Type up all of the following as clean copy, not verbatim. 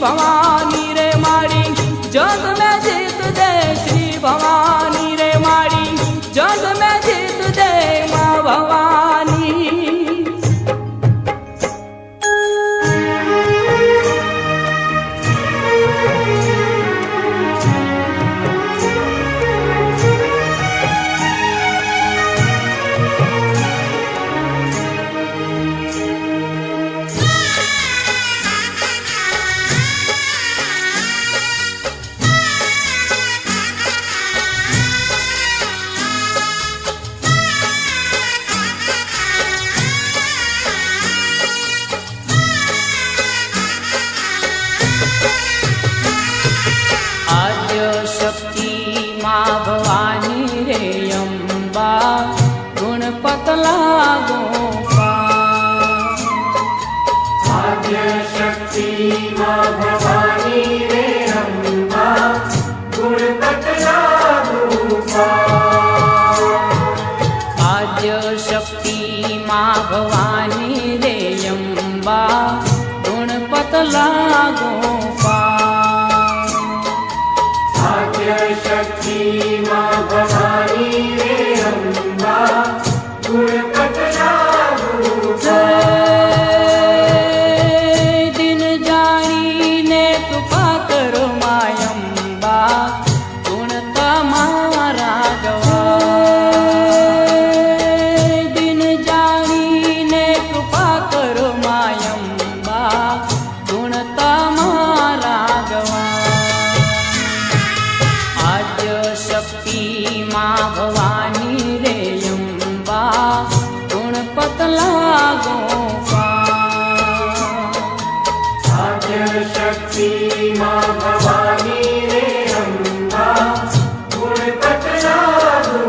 भवानी रे मारी जग में जीत दे, श्री भवानी रे मारी जग में जीत दे माँ भवानी। माँ भवानी रे अम्बा गुणपत लागो आद्य शक्ति माँ भवानी रे अम्बा गुणपत लागो आद्य शक्ति माँ भवानी रे अम्बा गुणपत लागो शक्ति माँ भवानी रे अम्बा गुणपत लागो दिन जानी ने कृपा करो मायम्बा गुण तमारा गवा। दिन जानी ने कृपा करो मायम्बा गुण तमारा गवा। शक्ति माँ भवानी रे अम्बा गुणपत लागो आद्य शक्ति माँ भवानी रे अम्बा गुणपत लागो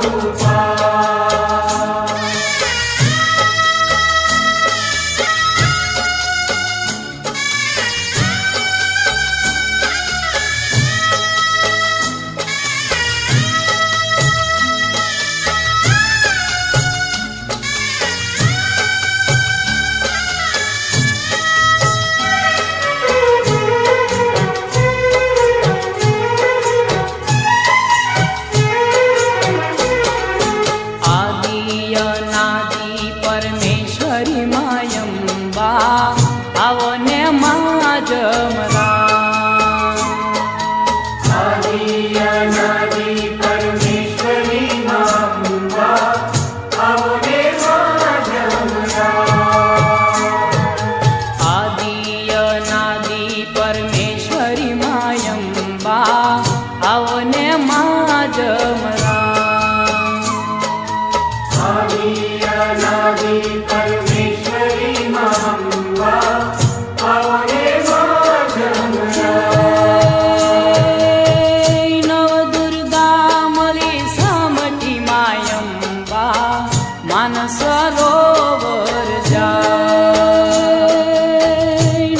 परमेश्वरी मायम्बा आवने माँ जमरा। आदि अनादि परमेश्वरी मायम्बा आवने माँ जमरा। आदि अनादि परमेश्वरी मायम्बा आवने माँ जमरा। अनादि परमेश्वरी मायम्बा आवने माँ जमरा। नव दुर्गा मली सामटी मायम्बा मानस सरोवर जाय।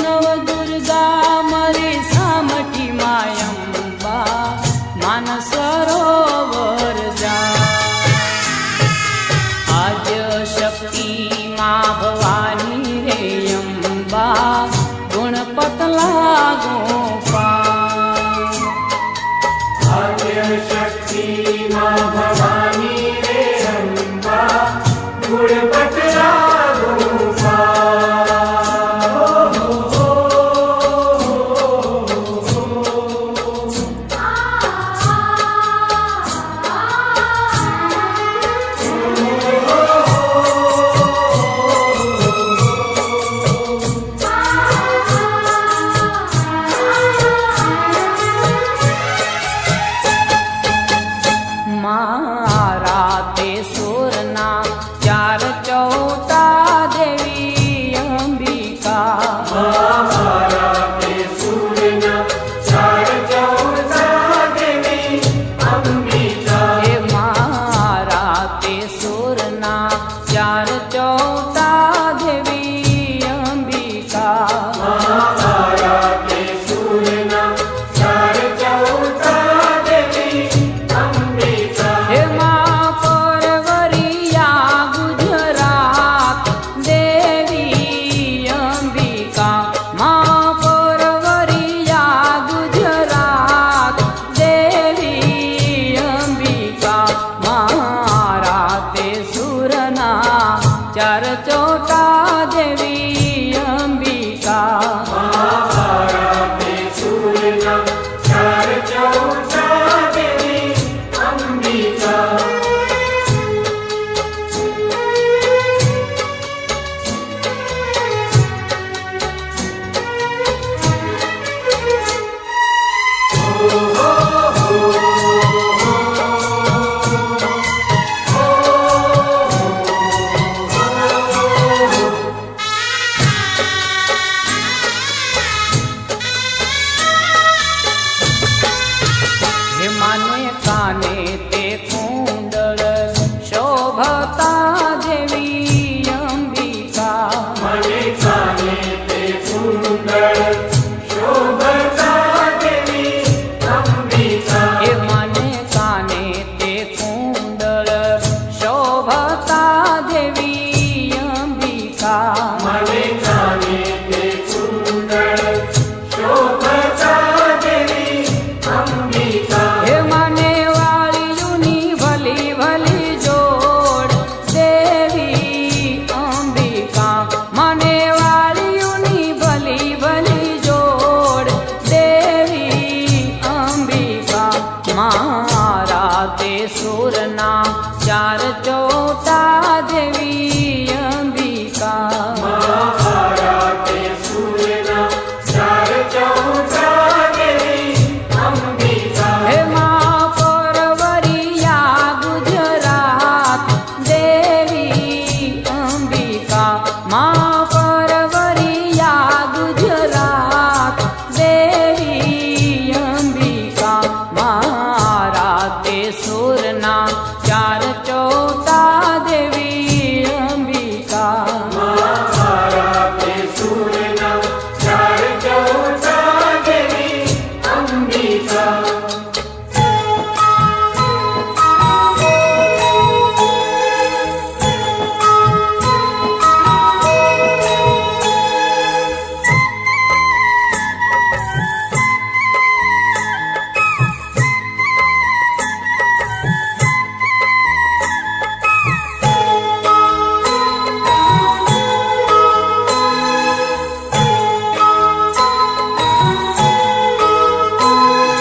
नव दुर्गा मली सामटी मायम्बा मानस सरोवर जाय। आद्य शक्ति माँ भवानी रे अम्बा गुणपत लागो आद्य शक्ति माँ भवानी रे अम्बा गुणपत लागो माँ चौटा देवी अंबिका महाभारते सूर्यना चार चौटा देवी अंबिका माने काने ते कुंडल शोभता देवी अंबिका मने काने ते कुंडल शोभता देवी अंबिका हे माने काने ते कुंडल शोभता देवी अंबिका मने काने ते कुंडल शोभता देवी अंबिका हे माने वाळीयुनी भली भली जोड देवी अंबिका माने वाळीयुनी भली भली जोड देवी अंबिका मारा ते सुरना चार चौटा देवी अंबिका महाभारते सूर्यना चार चौटा देवी अंबिका हे मां परवरिया गुजरात देवी अंबिका मां परवरिया गुजरात देवी अंबिका मारा ते सुरना चार चौटा देवी अंबिका महाभारते सूर्यना चार चौटा देवी अंबिका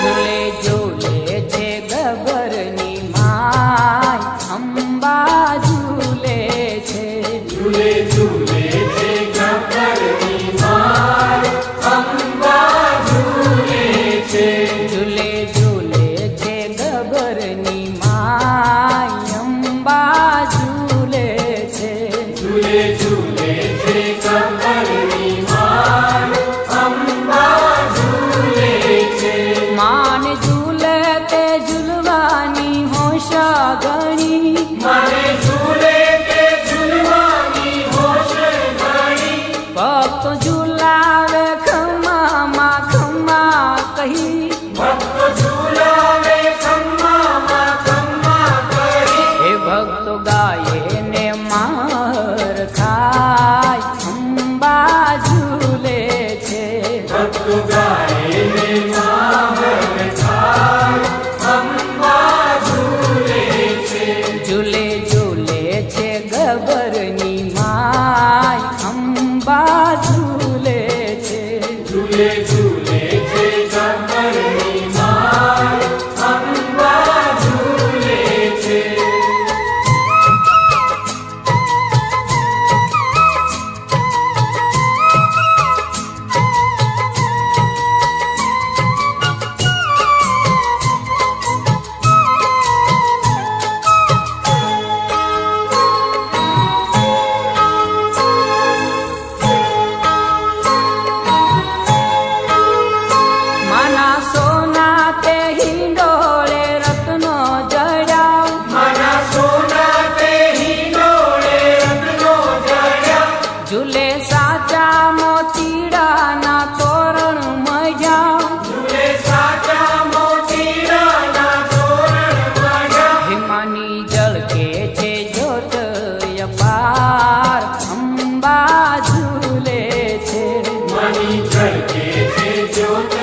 झूले झूले छे गबरनी माय अंबा झूले छे झूले झूले छे गब्बरनी माय अंबा झूले छे झूले झूले छे गबरनी माय अंबा झूले छे झूले झूले छे गब्बरनी माय अंबा झूले छे मान झूले ते झूलवानी होश गणी माने झूले के झूलवानी होश घणी भक्त झूलावे खम्मा मा खम्मा कही भक्त झूलावे खम्मा मा खम्मा कही हे भक्त गाये ने मार खाय अंबा झूले छे भक्त गाए ने माहर खाय अंबा झूले छे झूले झूले छे गबरनी माय अंबा झूले छे झूले झूले छे गब्बरनी माय अंबा झूले छे माना सोना ते हिंडोळे रत्नो जड्या मना सोना ते हिंडोळे रत्नो जड्या झूले साचा मोतीड़ा ना तोरण मजा झूले साचा मोतीराना तोरण मजा हिमानी जल के छे जोत अपार अंबा झूले छे मणि झलके छे ज्योत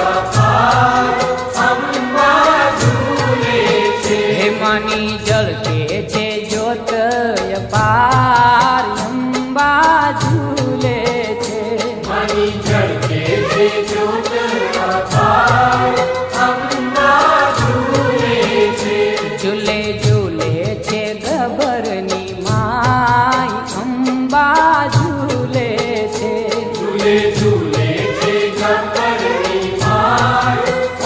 अपार अंबा झूले छे हिमानी जल के छे जोत अपार अंबा અંબા ઝૂલે છે. મારી ઝળકે છે જ્યોત અપાર, અંબા ઝૂલે છે. ઝૂલે ઝૂલે છે ગભરની માય અંબા ઝૂલે છે. ઝૂલે ઝૂલે છે ગબ્બરની માર,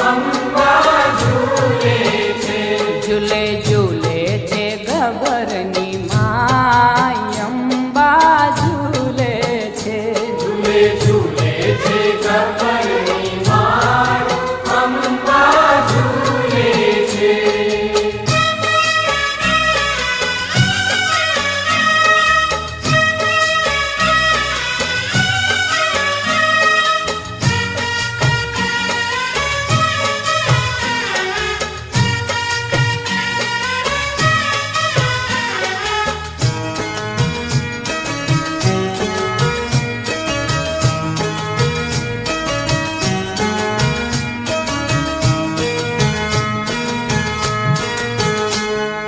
અંબા ઝૂલે છે. ઝૂલે ઝૂલે છે ગભરની માય અંબા ઝૂલે છે. ઝૂલે ઝૂલે છે ગબ્બરની માર, અંબા ઝૂલે છે.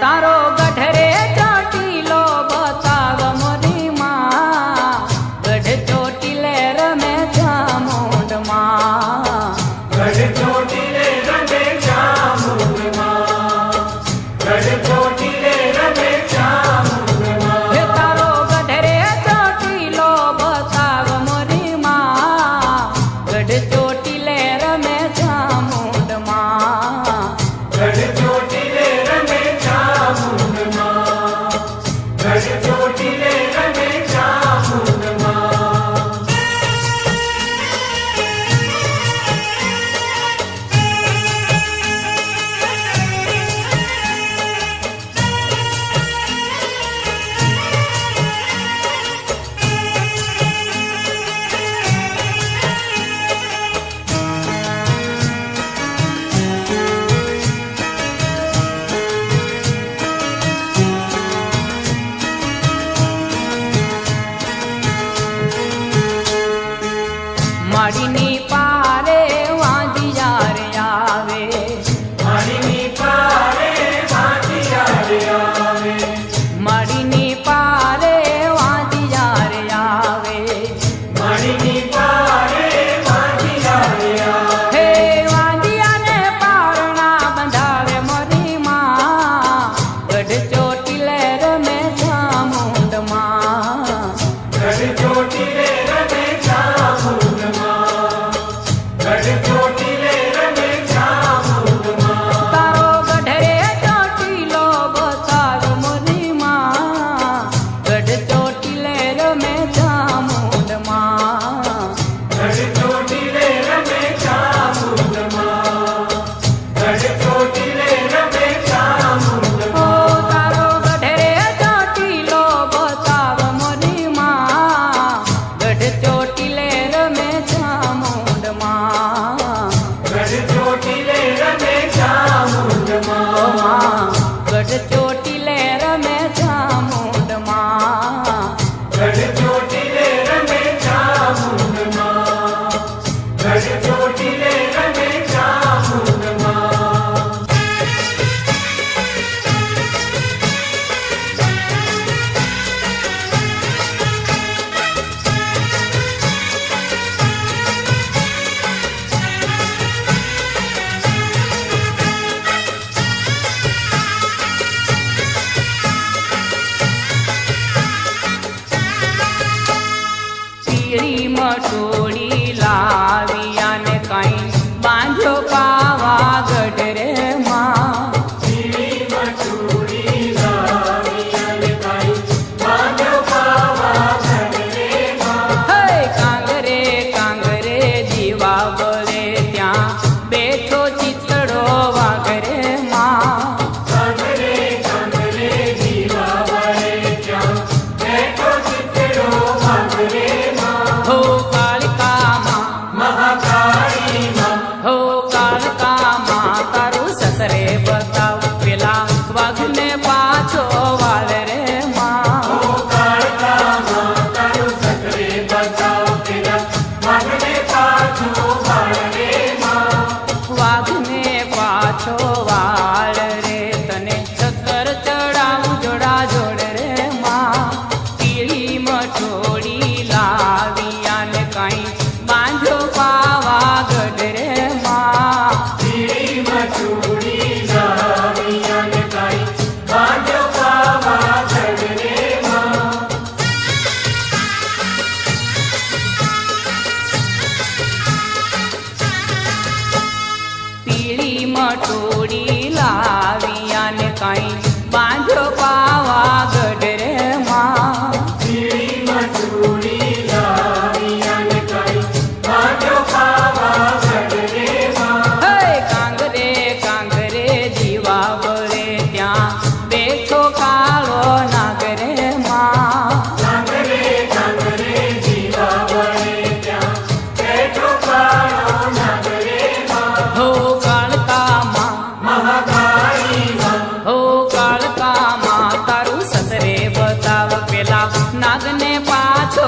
તારો ગઢરે ચોટીલો બતાવ મોરી માં, ગઢ ચોટીલે રમે ચામુંડમાં. ગઢ ચોટીલે રમે ચામુંડમાં, ગઢ ચોટીલે રમે ચામુંડમાં. હે તારો ગઢરે ચોટીલો બતાવ મોરી માં, ગઢ ચોટીલે રમે ચામુંડમાં. ગઢ ચોટીલે રમે ચામુંડમાં, ગઢ ચોટીલે રમે ચામુંડમાં. માડીની પારે વાંધિયાર આવે, માડીની પારે વાંધિયારે આવે, માડીની પારે વાંધિયાર આવે. માડીની પારે વાંધિયારે આવે. હે વાંધિયાને પારણા બંધાવે મોરી માં, ગઢ ચોટીલે રમે ચામુંડમાં. ગઢ ચોટીલે રમે ચામુંડમાં, ગઢ ચોટીલે રમે ચામુંડમાં. તારો ગઢરે ચોટીલો બતાવ મોરી માં, ગઢ ચોટીલે રમે ચામુંડમાં. ગઢ ચોટીલે રમે ચામુંડમાં, ગઢ ચોટીલે રમે ઓ ચામુંડમાં. તારો ગઢરે ચોટીલો બતાવ મોરી માં, ગઢ ચોટીલે રમે ચામુંડમાં. ગઢ ચોટીલે રમે ચામુંડમાં, ગઢ ચોટીલે રમે ચામુંડમાં. ગઢ ચોટીલે રમે ચામુંડમાં, ગઢ ચોટીલે રમે ચામુંડમાં. પીળી મટોળી લાવિયાને કાંઈ બાંધ્યો પાવાગઢ રે માં. પીળી મટુડી લાવી અને કાંઈ બાંધ્યો પાવાગઢ રે માં. હે કાંગરે કાંગરે દીવા બળે ત્યાં બેઠો ચિતડો વાઘરે માં. કાંગરે કાંગરે દીવા વળે ત્યાં બેઠો ચિતડો વાઘરે માં. હો કાળિકા માં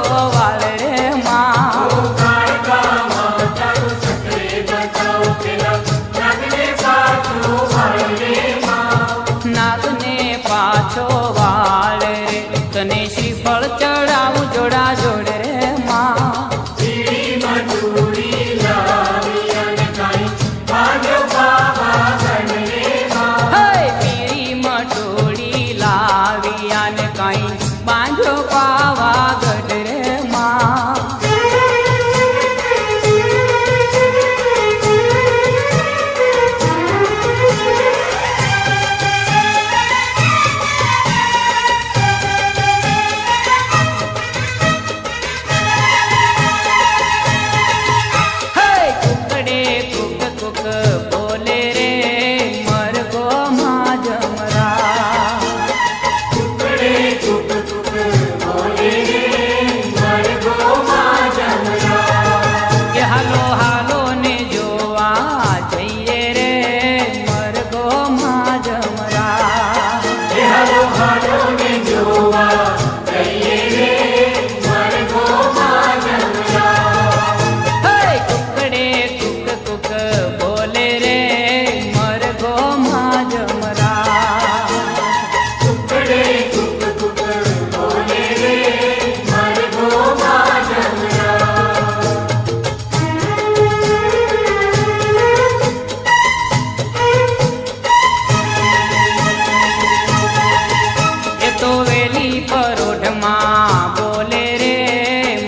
વાળ રે માં. કાળકા માતાનું સકરે બતાવો પેલા નાગને પાછો વાળ રે માં. નાગને પાછો વાળ રે તને શ્રીફળ ચડાવું જોડા જોડ રે માં. પીળીમાં ચૂડી લાવી અને કાંઈ બાંધ્યો પાવાગઢ રે માં. હે પીળી મટોડી લાવી અને કાંઈ બાંધો પાવાગઢ રે માં. હે કુકડે કુક કુક બોલે રે મરઘો માં જમરા. ટુકડે ટુક ટુક બોલે રે મરઘો માં જમરા. કે હાલો હાલો ને જોવા જઈએ રે મરઘો માં જમરા. એ હાલો હાલો ને જોવા જઈએ રે મરઘો માં જમરા. હે કુકડે કુક કુક બોલે રે મરઘો માં જમરા. ટુકડે ટુક ટુક બોલે રે મરઘો માં જમરા. એ તો વેલી પરોઢમાં બોલે રે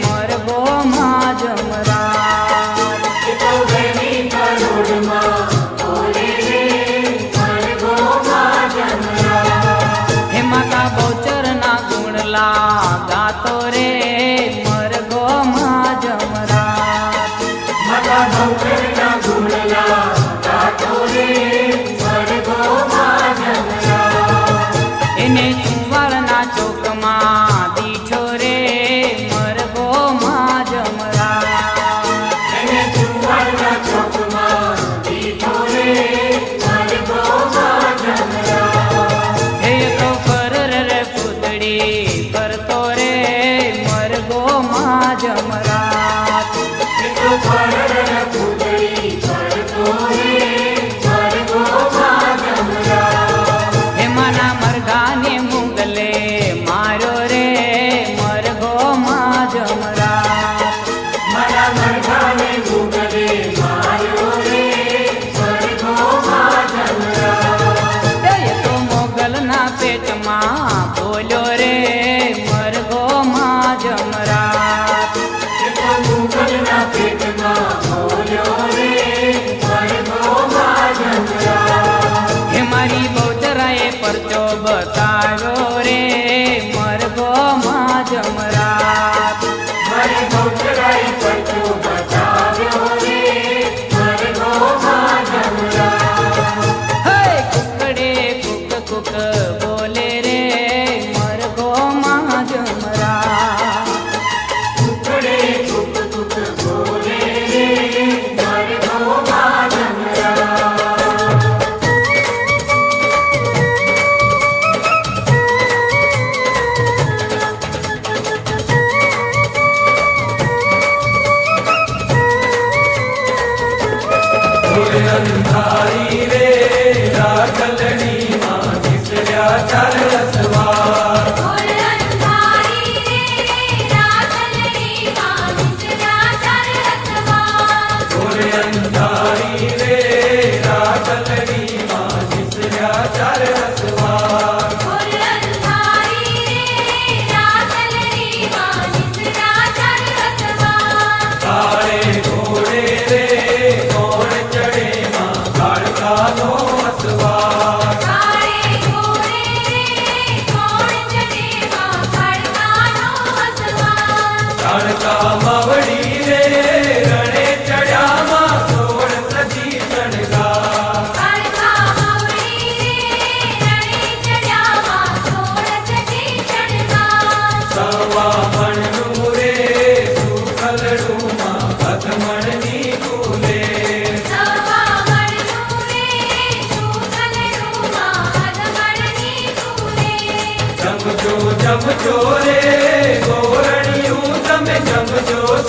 મરઘો માં જમરા. એ તો વેલી કરોડમાં બોલે રે મરઘો માં જમરા. હે માતા બહુચરના ગુણલા ગાતો રે મરઘો માં જમરા. માતા ભૌકરના ગુણલા ગાતો રે મરઘો માં જમરા. એને ચુંવાળના ચોકમાં દીઠો રે મરઘો માં જમરા. એને ચુંવાડના ચોકમાં દીઠો રે મરઘો માં જમરા. હે તો ફરર રે પૂતળી કરતો રે મરઘો માં જમરા. એ તો ફરર પૂતળી ફરતો રે મરઘો માં જમરા. હે માના મરઘાને મુગલે મારો રે મરઘો માં જમરા. મારા મરઘાને મુગલે માર્યો રે મરઘો માં જમરા. એ તો મોગલના પેટમાં બોલ્યો રે મરઘો માં જમરા. એ તો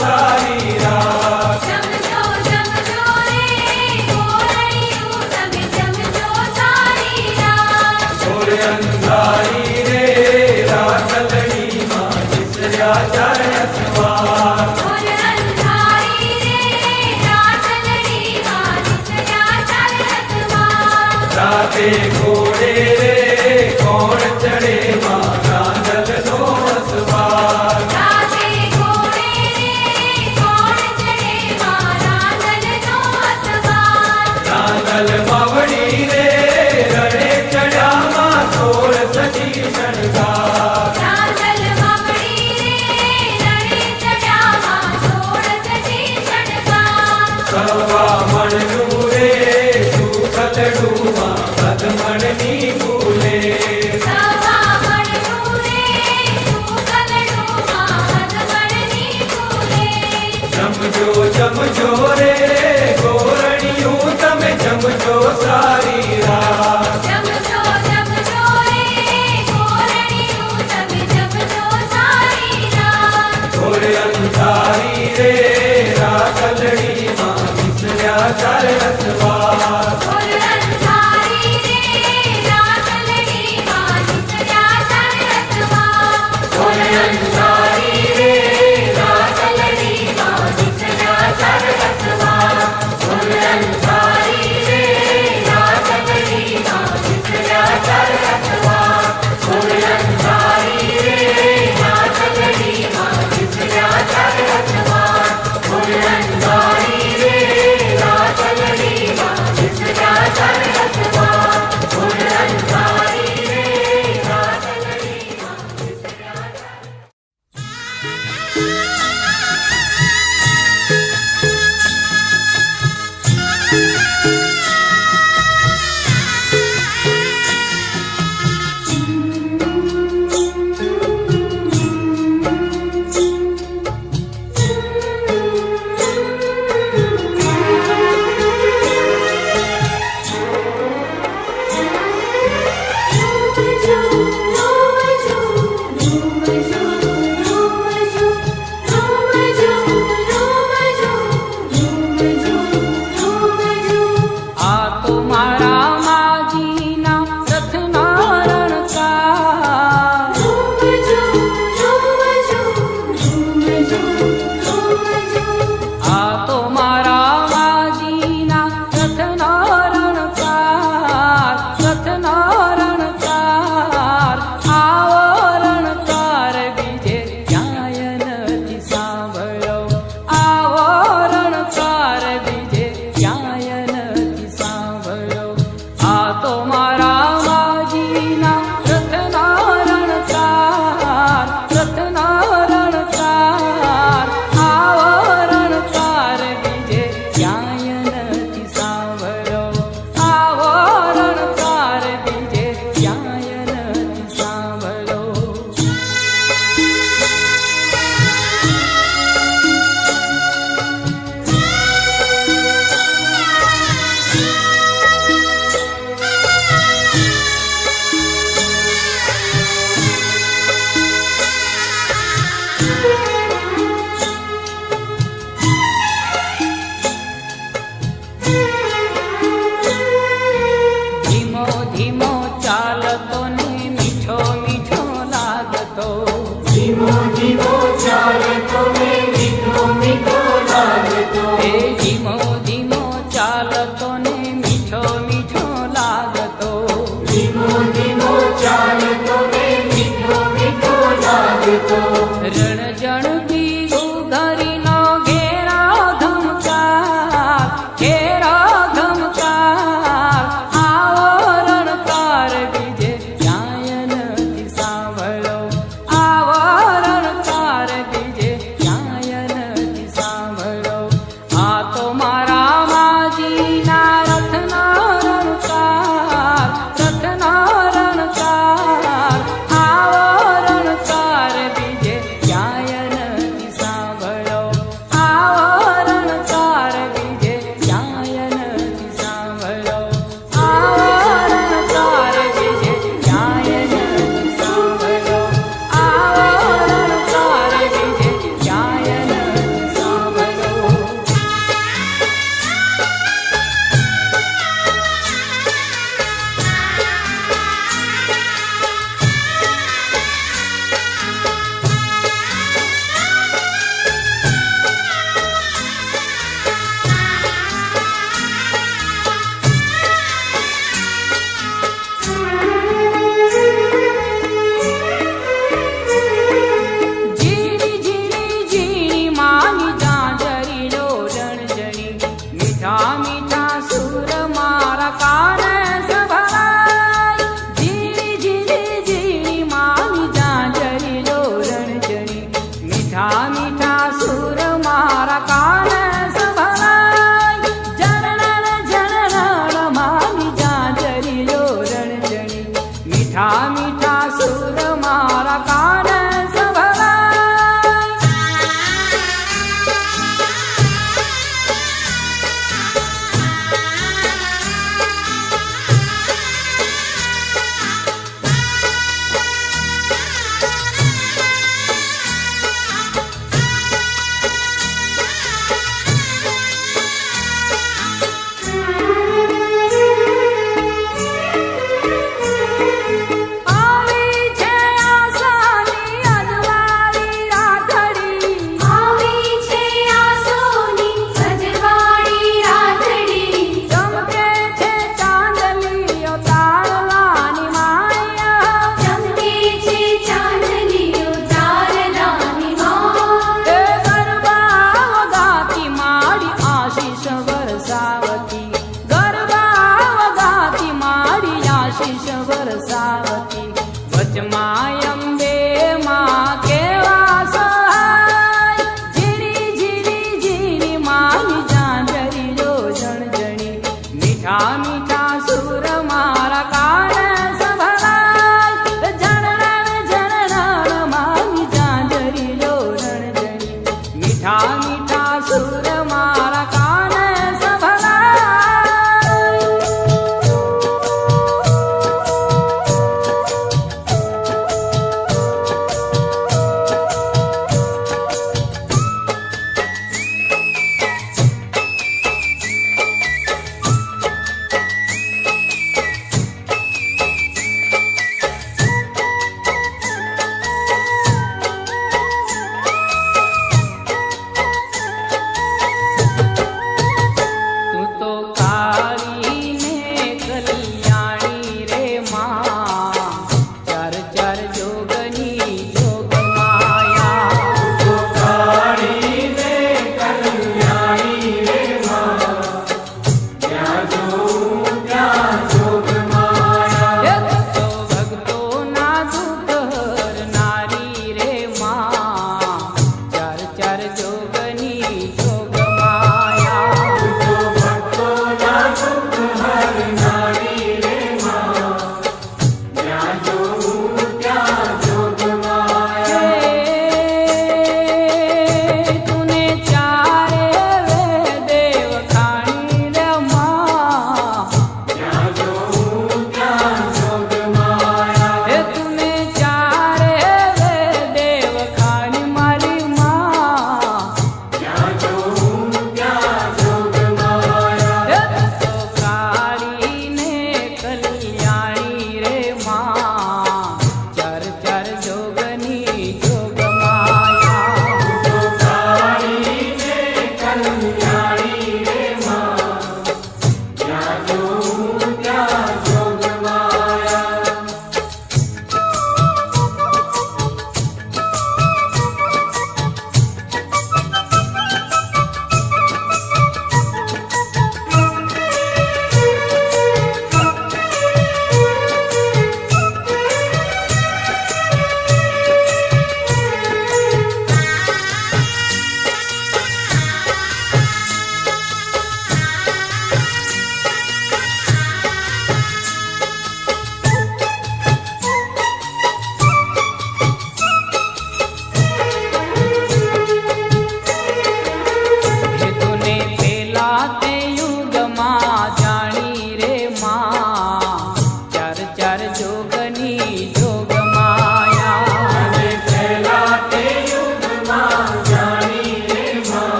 सारी रात जमजो जमजो रे गोरड़ियूं તમે જમજો સારી રાત और अंधारी रे रातलड़ी मां जिसया चरण सवार और अंधारी रे रातलड़ी માં દિસયા ચાલે સવાર राते घोड़े रे कौन चढ़े मां गांधल नो सवार રાતે ઘોડે રે કોણ ચડે મારા દલનો સવાર गांधल बावड़ी रे रणे चढ़ा मां सोल सजी शणगार રાંધલ માવડી રે રણે ચડામાં સોળ સજી શણગાર સવા મણનું રે સુખતડું માં પદમણની ફૂલે સવા મણનું રે સુકલડુમાં હદમણની ફૂલે જમજો જમજો રે ગોરણિયું તમે જમજો સારી રાત જમજો જમજો રે ગોરણિયું તમે જમજો સારી રાત ઘોર અંધારી રે રાખલડી માં વિસર્યા ચાર સવાર ઓર અંધારી રે રાતલડીમાં દિસયા ચાલે સવાર ઘોર અંધારી રે રાખલડી માં વિસર્યા ચાર સવાર મીઠા મીઠા સુર મારા કાને સંભળાય.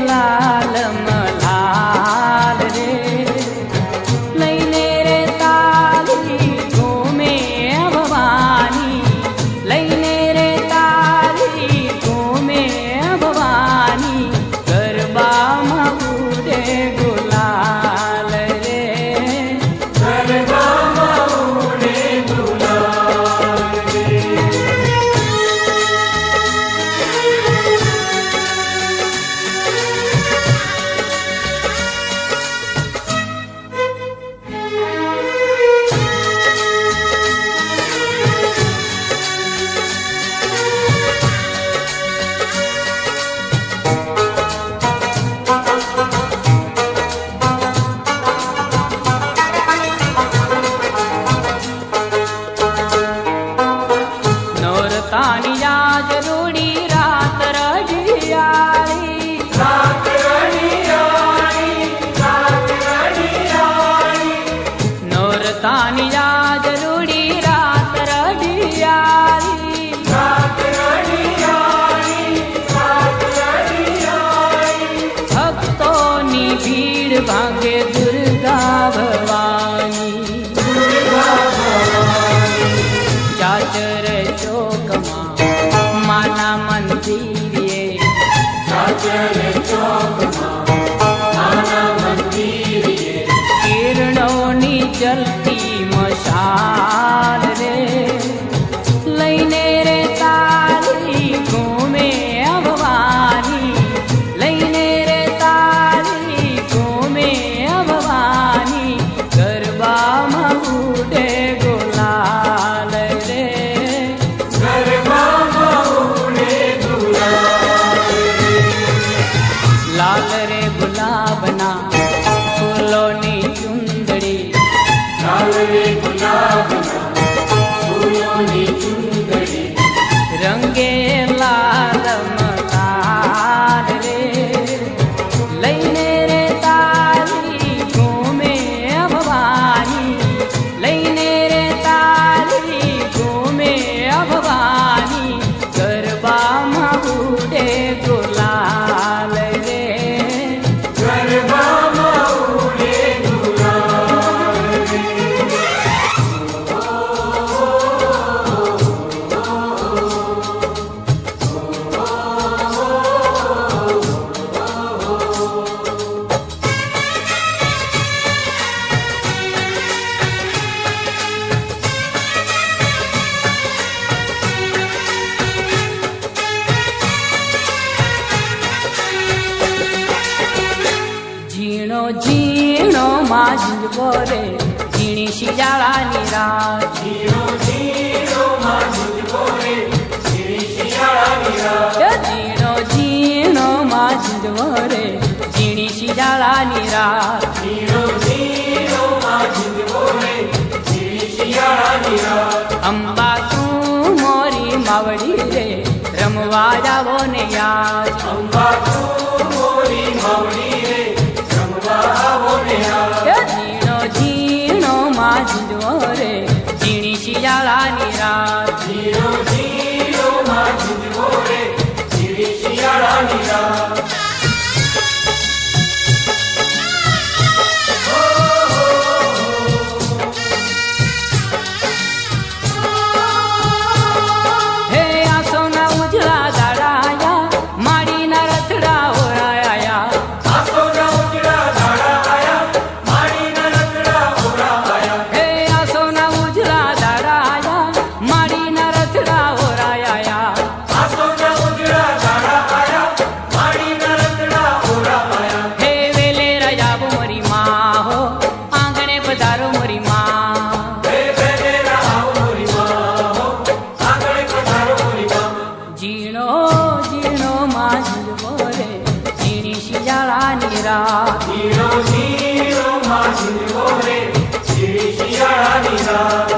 લાલ મલાલ રે લઈને રે તારી ઘૂમે ભવાની લઈને રે તારી ઘૂમે ભવાની ગરબામાં ઉડે ગુલાલ રે ગરબામાં ઉડે ગુલાલ રે. નોરતાની યાદ રૂડી રાત રઢિયાળી રાત રઢિયાળી, રાત રઢિયાળી, નોરતાની યાદ રૂડી રાત રઢિયાળી રાત રઢિયાળી, રાત રઢિયાળી. ભક્તોની ભીડ ભાંગે દુર્ગા ભવાની ચાચર ચોકમાં માના મંદિરે ચાચર ચોકમાં આના મંદિરે કિરણોની જલતી મશાલ રે લઈને રે તારી ઘૂમે ભવાની લઈને રે તારી ઘૂમે ભવાની ગરબામાં ઉડે ગુલાલ રે ગરબામાં ઉડે ગુલાલ રે. લાલ રે ગુલાબના ફૂલોની ચુંદડી લાલ રે ગુલાબના ફૂલોની ચૂંદડી રંગે લાલ મલાલ રે લઈને રે તારી ઘૂમે ભવાની લઈને રે તારી ઘૂમે ભવાની ગરબામાં ઉડે ગુલાલ રે ગરબામાં ઉડે ગુલાલ રે. ઝીણો ઝીણો માંજવો રે ઝીણી શિયાળાની રાત જીરો જીરો માં ઝૂલવો રે ઝીણી શિયાળાની રાત. ઝીણો ઝીણો માંજવો રે ઝીણી શિયાળાની રાત જીરો જીરો માં ઝૂલવો રે ઝીણી શિયાળાની રાત. અંબા તું મોરી માવડી રે રમવા જાવો ને યાદ અંબા તું મોરી માવડી રે રમવા આવો ને યાદ. ઝીણો ઝીણો માંજવો રે ઝીણી શિયાળાની રાત જીરો જીરો માં ઝૂલવો રે ઝીણી શિયાળાની રાત. હે આસોના ઉજળા દાડાયા માડીના રથડા ઓરાયા આસોના ઉજળા દાડા આયા માડીના રતડા ઓરા આયા. હે આસોના ઉજળા દાડાયા માડીના રથડા ઓરાયા આસોના ઉજળા દાડા આયા માડીના રતડા ઓરા આયા. હે વેલે રજાવો મોરી માં હો આંગણે પધારો મોરી માં હે બેલેરા આવો મોરી માં હો આંગણે પધારો મોરી માં. ઝીણો ઝીણો માંજવો રે ઝીણી શિયાળાની રાત જીરો જીરો માં ઝૂલવો રે ઝીણી શિયાળાની રાત.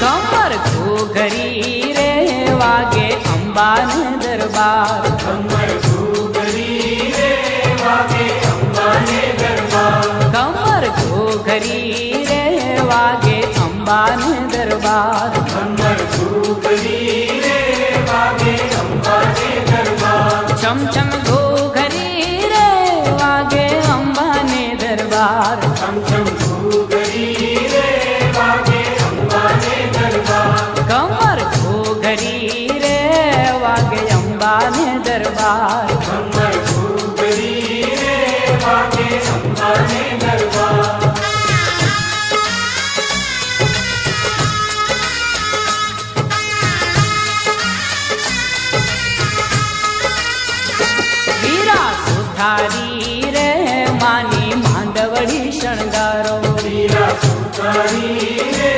કમર ઘૂઘરી રે વાગે અંબાને દરબાર કમર ઘૂઘરી રે વાગે અંબાને દરબાર કમર ઘૂઘરી રે વાગે અંબાને દરબાર કમર ઘૂઘરી રે વાગે અંબાને દરબાર છમ છમ ઘૂઘરી રે વાગે અંબાને દરબાર છમ છમ ઘૂઘરી રે વાગે અંબાને દરબાર કમર ઘૂઘરી રે વાગે અંબાને દરબાર કમર ઘૂઘરી રે વાગે અંબાને દરબાર વીરા સુથારી રે માની માંડવડી શણગારો વીરા સુતારી રે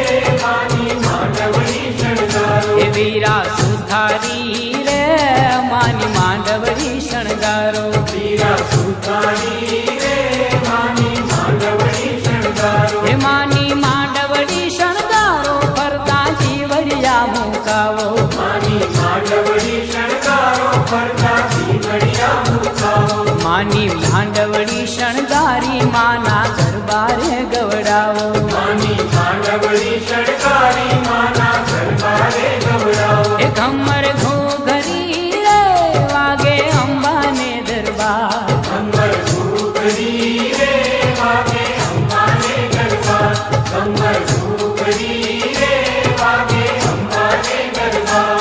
માની માંડવડી શણગારો એ વીરા સુથારી રે માની માંડવડી શણગારો વીરા સુતારી રે માની માંડવડી શણગારો એ માની માંડવડી શણગારો ફરતા જીવડિયા મુકાવો માની માંડવડી શણગારો ફરતા જીવડિયા મુકાવો માની માંડવડી શણગારી માના દરબારે ગવડાવો માની માંડવડી શણગારી માના દરબારે ગવડાવો એ ખમર ઘૂઘરી રે વાગે અંબાને દરબાર કમર ઘૂઘરી રે વાગે અંબાને દરબાર કમર ઘૂઘરી રે વાગે અંબાને દરબાર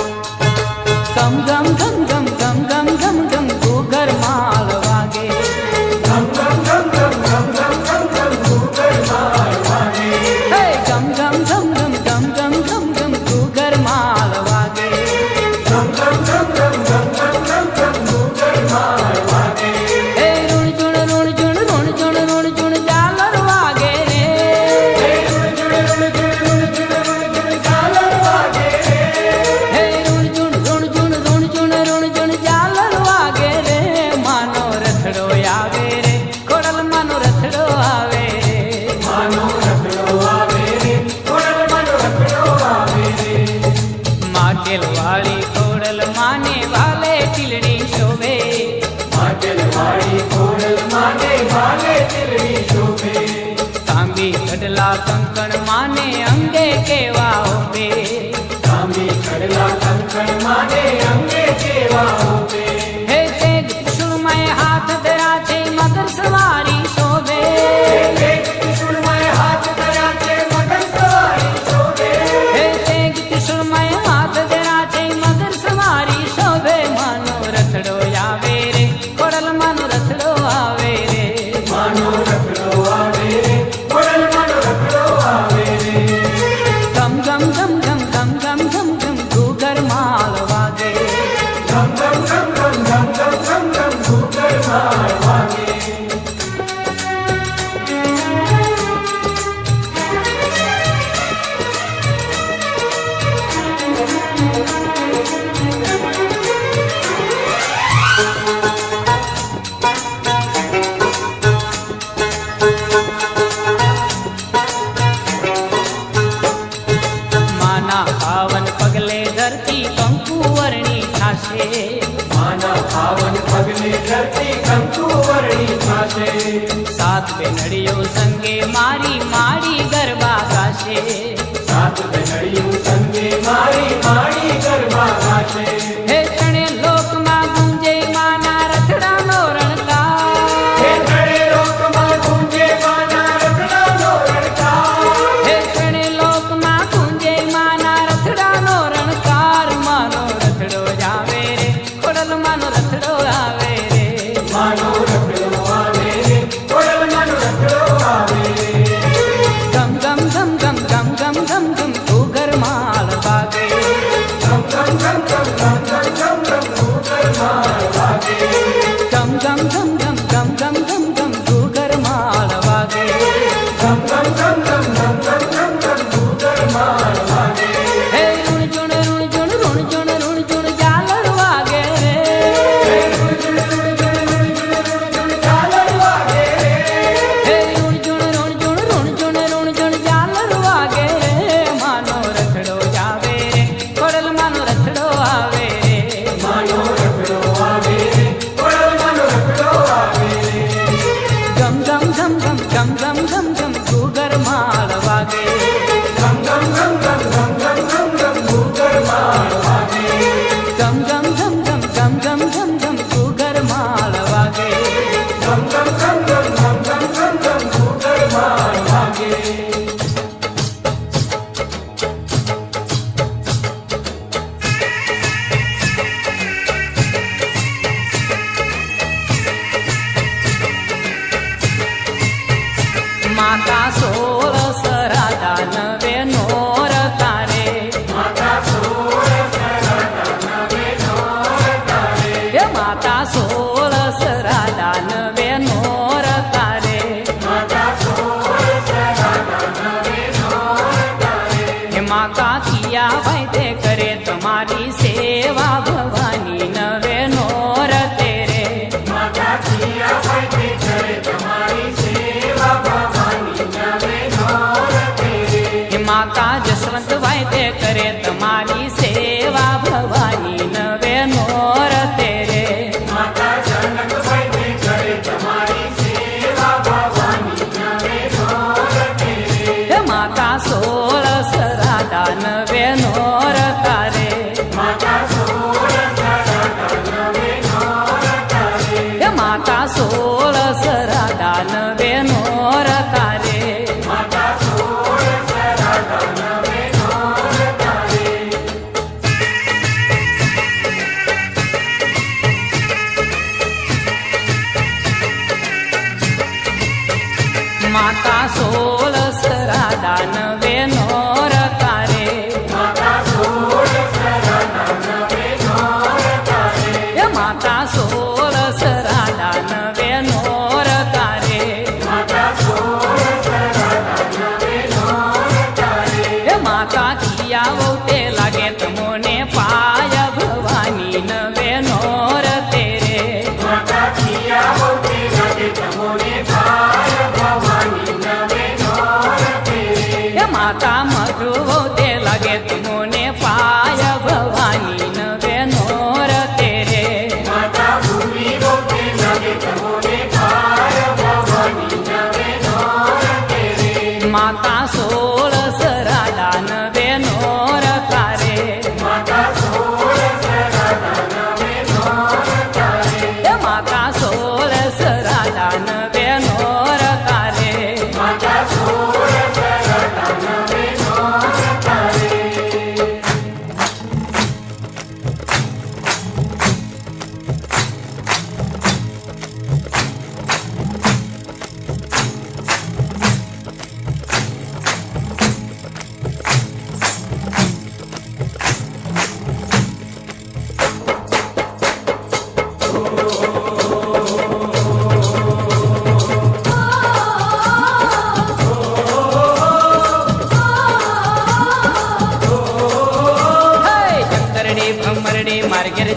ગમ ગમ ગમ ગમ ગમ ગમ ગમ ગમ ઘૂઘર માલ વાગે ગમ ગમ ગમ ગમ ગમ ગમ ગમ ગમ ઘૂઘર માર વાગે હે ગમ ગમ ગમ ગમ ગમ ગમ ગમ ગમ ઘૂઘર માલ વાગે ગમ ગમ ગમ ગમ ગમ ગમ ગમ ગમ ઘૂઘર માર વાગે હે રૂણ ચૂણ રૂણ ચૂણ રૂણ ચૂણ રૂણ ચૂણ ઝાલર વાગે રે હે રૂણ ચૂણ રૂણ ચૂણ રૂણ ચૂણ રૂણ ચૂણ ઝાલર વાગે રે હે રૂણ ચૂણ રૂણ ચૂણ રૂણ ચૂણ રૂણ ચૂણ ઝાલર વાગે રે માનો રથડો આવે રે ખોડલ માનો રથડો આવે રે માનો રખડો આવે રે ખોડલ માનો રખડો આવે રે માટેલ વાળી ખોડલ માને વાલે ટીલડી શોભે માટેલ વાળી ખોડલ માને ભાલે તીલડી શોભે તાંબી કડલા કંકણ માને અંગે કેવા ઓબે તાંબી ખડલા કંકણ માને અંગે કેવા હોતે હે તેગ ત્રિશુળમય હાથ ધરા છે મગર સવારી શોભે એક ત્રિશુળમય હાથ ધર્યા છે મગર સવારી શોભે હે તેગ ત્રિશુળમય હાથ ધરા છે મગર સવારી શોભે માનો રથડો આવે રે ખોડલ માનો રથડો આવે રે માનો રખડો આવે રે ખોડલ માનો રખડો આવે રે ગમ ગમ ગમ ગમ ગમ ગમ ગમ ગમ ઘૂઘર માલ વાગે ગમ ગમ ગમ ગમ ગમ ગમ ગમ ગમ ઘૂઘર માર વાગે માના પાવન પગલે ધરતી કંકુ વર્ણી થાશે માના પાવન પગલે ધરતી કંકુ વર્ણી થાશે સાત બેનડીઓ સંગે મારી માડી ગરબા ગાશે સાત બેનડીયું સંગે મારી માડી ગરબા ગાશે હે ત્રણે લોકમાં ગુંજે માના રથડાનો રણકાર હે ત્રણે લોકમાં ગુંજે માના રખડાનો રણકાર હે ત્રણે લોકમાં ગુંજે માના રથડાનો રણકાર માનો રથડો જ આવે રે ખોડલ માનો રથડો આવે રે માનો રખડો આવે રે ખોડલ માનો રખડો આવે રે ગમ ગમ ગમ ગમ ગમ ગમ ગમ ગમ ઘૂઘર માલ વાગે ગમ ગમ ગમ ગમ ગમ ગમ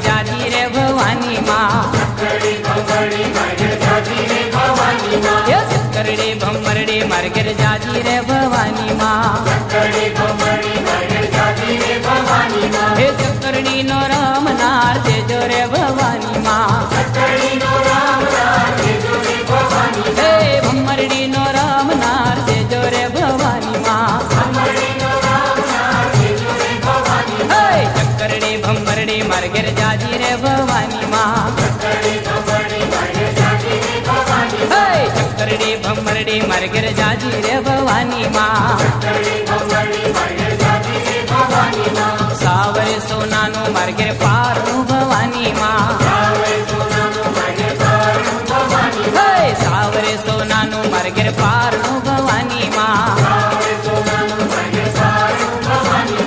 जाजी रे भवानी माँ ये चक्करड़ी भम्मरड़ी मार्गर जाजी रे भवानी माँ हे चक्करड़ी नो राम नार देजो रे भवानी माँ हे भम्मरड़ी नो राम नार देजो रे भवानी माँ हे चक्करड़ी भम्मरड़ी मार्गर जाजी रे भवानी माँ हे चक्करड़ी भम्मरड़ी मार्गर जाजी रे भवानी माँ सावरे सोनानु मार्गर पारनु भवानी माँ हे सावरे सोनानु मार्गर पारनु भवानी माँ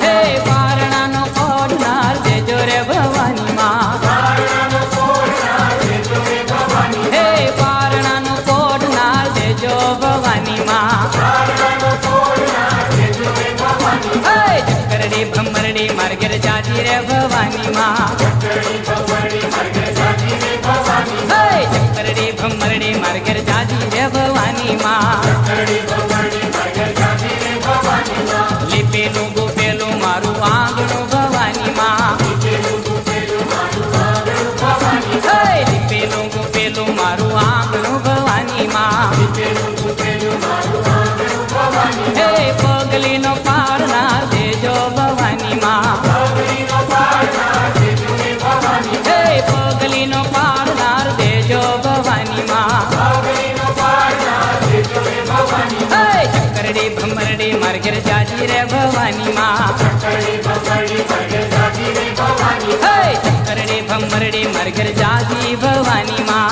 हे पारणानो कोडनार देजो रे भवानी माँ हे पारणानो कोडनार देजो भवानी माँ हे चक्करड़ी भम्मरड़ी मार्गर जाजी रे भवानी माँ हे चक्करड़ी भम्मरड़ी मार्गर जाजी रे भवानी माँ लिपेलू गुपेलू मारू आंगणू भवानी माँ हे लिपेलू गुपेलू मारू आंगणू भवानी माँ हे पगली नो पारनार देजो भवानी माँ हे पगली नो पारनार देजो भवानी माँ हे चक्करड़ी भम्मरड़ी मार्गर जाजी रे भवानी माँ हे चक्करड़ी भम्मरड़ी मार्गर जाजी भवानी माँ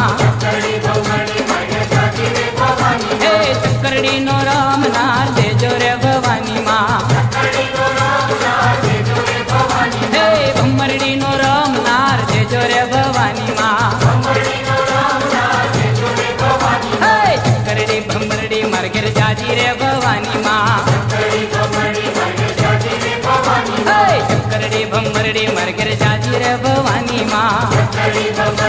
हे चक्करड़ी नो राम नार देजो रे भवानी माँ हे भम्मरड़ी नो राम नार देजो रे भवानी माँ हे चक्करड़ी भम्मरड़ी मार्गर जाजी रे भवानी माँ हे चक्करड़ी भम्मरड़ी मार्गर जाजी रे भवानी माँ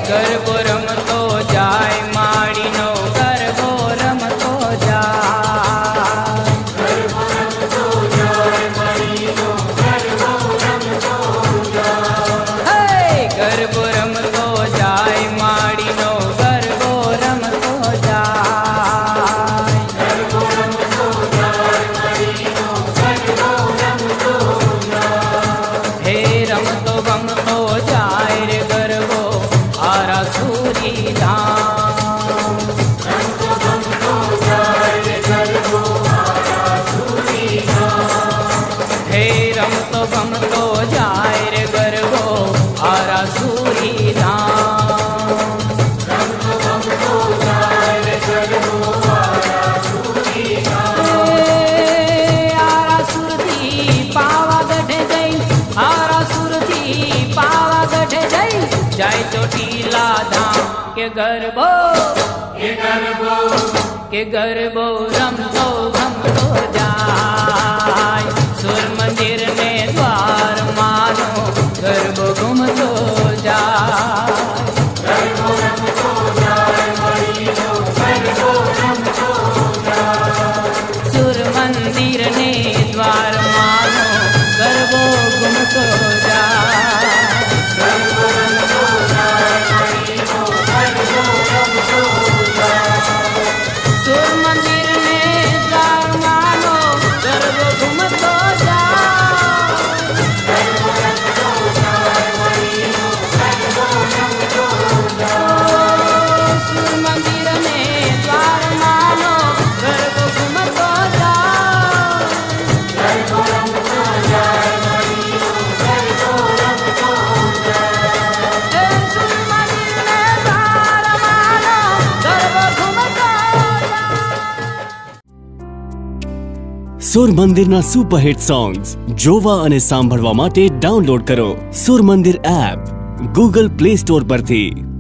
ગરબો રમતો જાય માડીનો ગરબો રમતો જાય હે ગરબો રમતો જાય માડીનો ગરબો રમતો જાય હે રમતો ગમતો જાય રે ગરબો आरा सूरी धाम हे रमतो गमतो जाय रे गरबो आरा सूरी धाम आरा सुरती पावागढ़ गई आरा सुरती पावागढ़ गई जाय चोटीला धाम के गरबो रमतो गमतो जाय सुर मंदिर में द्वार मानो गरबो घूमतो जाय सुर मंदिर ने द्वार मानो गरबो घूमतो जाय सुर मंदिर में द्वार मानो गरबो घूमतो जाय સુર મંદિરના સુપરહિટ સોંગ્સ જોવા અને સાંભળવા માટે ડાઉનલોડ કરો સુર મંદિર એપ ગૂગલ પ્લે સ્ટોર પરથી।